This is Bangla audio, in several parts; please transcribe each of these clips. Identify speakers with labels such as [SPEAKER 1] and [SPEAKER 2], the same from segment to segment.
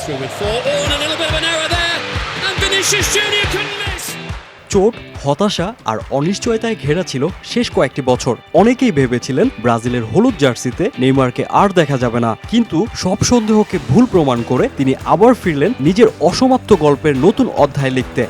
[SPEAKER 1] through with four. Oh, and a little bit of an error there. And Vinicius Junior couldn't miss.
[SPEAKER 2] চোট, হতাশা আর অনিশ্চয়তায় ঘেরা ছিল শেষ কয়েকটি বছর। অনেকেই ভেবেছিলেন ব্রাজিলের হলুদ জার্সিতে নেইমারকে আর দেখা যাবে না, কিন্তু সব সন্দেহকে ভুল প্রমাণ করে তিনি আবার ফিরলেন নিজের অসমাপ্ত গল্পের নতুন অধ্যায় লিখতে।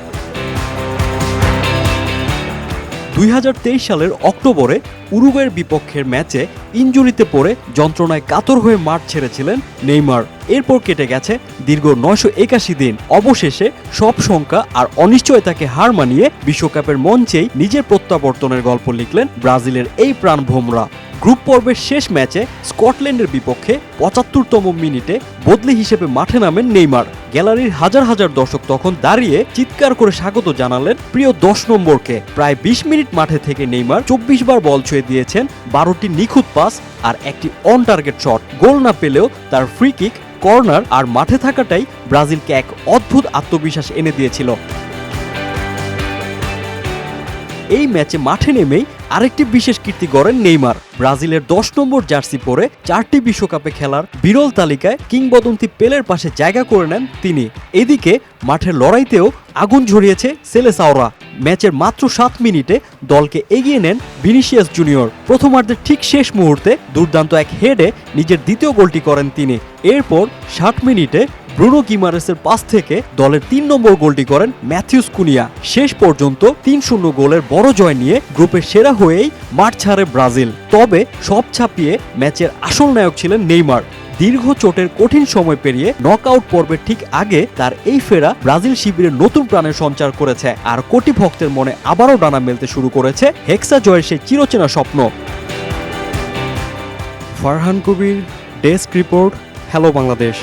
[SPEAKER 2] 2023 সালের অক্টোবরে উরুগুয়ের বিপক্ষের ম্যাচে ইনজুরিতে পড়ে যন্ত্রণায় কাতর হয়ে মাঠ ছেড়েছিলেন নেইমার। এরপর কেটে গেছে দীর্ঘ 981 দিন। অবশেষে সব শঙ্কা আর অনিশ্চয়তাকে হার মানিয়ে বিশ্বকাপের মঞ্চেই নিজের প্রত্যাবর্তনের গল্প লিখলেন ব্রাজিলের এই প্রাণভোমরা। গ্রুপ পর্বের শেষ ম্যাচে স্কটল্যান্ডের বিপক্ষে 75তম মিনিটে বদলি হিসেবে মাঠে নামেন নেইমার। গ্যালারির হাজার হাজার দর্শক তখন দাঁড়িয়ে চিৎকার করে স্বাগত জানালেন প্রিয় 10 নম্বরকে। প্রায় 20 মিনিট মাঠে থেকে নেইমার 24 বার বল ছুঁয়ে দিয়েছেন, 12টি নিখুঁত পাস আর একটি অন টার্গেট শট। গোল না পেলেও তার ফ্রি কিক, কর্নার আর মাঠে থাকাটাই ব্রাজিলকে এক অদ্ভুত আত্মবিশ্বাস এনে দিয়েছিল। এই ম্যাচে মাঠে নেমেই আরেকটি বিশেষ কীর্তি গড়েন নেইমার। ব্রাজিলের 10 নম্বর জার্সি পরে 4টি বিশ্বকাপে খেলার বিরল তালিকায় কিংবদন্তি পেলের পাশে জায়গা করে নেন তিনি। এদিকে মাঠের লড়াইতেও আগুন ঝরিয়েছে সেলেসাওরা। ম্যাচের মাত্র 7 মিনিটে দলকে এগিয়ে নেন ভিনিসিয়াস জুনিয়র। প্রথমার্ধের ঠিক শেষ মুহূর্তে দুর্দান্ত এক হেডে নিজের দ্বিতীয় গোলটি করেন তিনি। এরপর 60 মিনিটে ব্রুনো গিমারেসের পাস থেকে দলের 3 নম্বর গোলটি করেন ম্যাথিউস কুনিয়া। শেষ পর্যন্ত 3-0 গোলের বড় জয় নিয়ে গ্রুপের সেরা হয়েই মাঠ ছাড়ে ব্রাজিল। তবে সব ছাপিয়ে ম্যাচের আসল নায়ক ছিলেন নেইমার। দীর্ঘ চোটের কঠিন সময় পেরিয়ে নকআউট পর্বের ঠিক আগে তার এই ফেরা ব্রাজিল শিবিরে নতুন প্রাণের সঞ্চার করেছে, আর কোটি ভক্তের মনে আবারও ডানা মেলতে শুরু করেছে হেক্সা জয়ের সেই চিরচেনা স্বপ্ন। ফারহান কবির, ডেস্ক রিপোর্ট, হ্যালো বাংলাদেশ।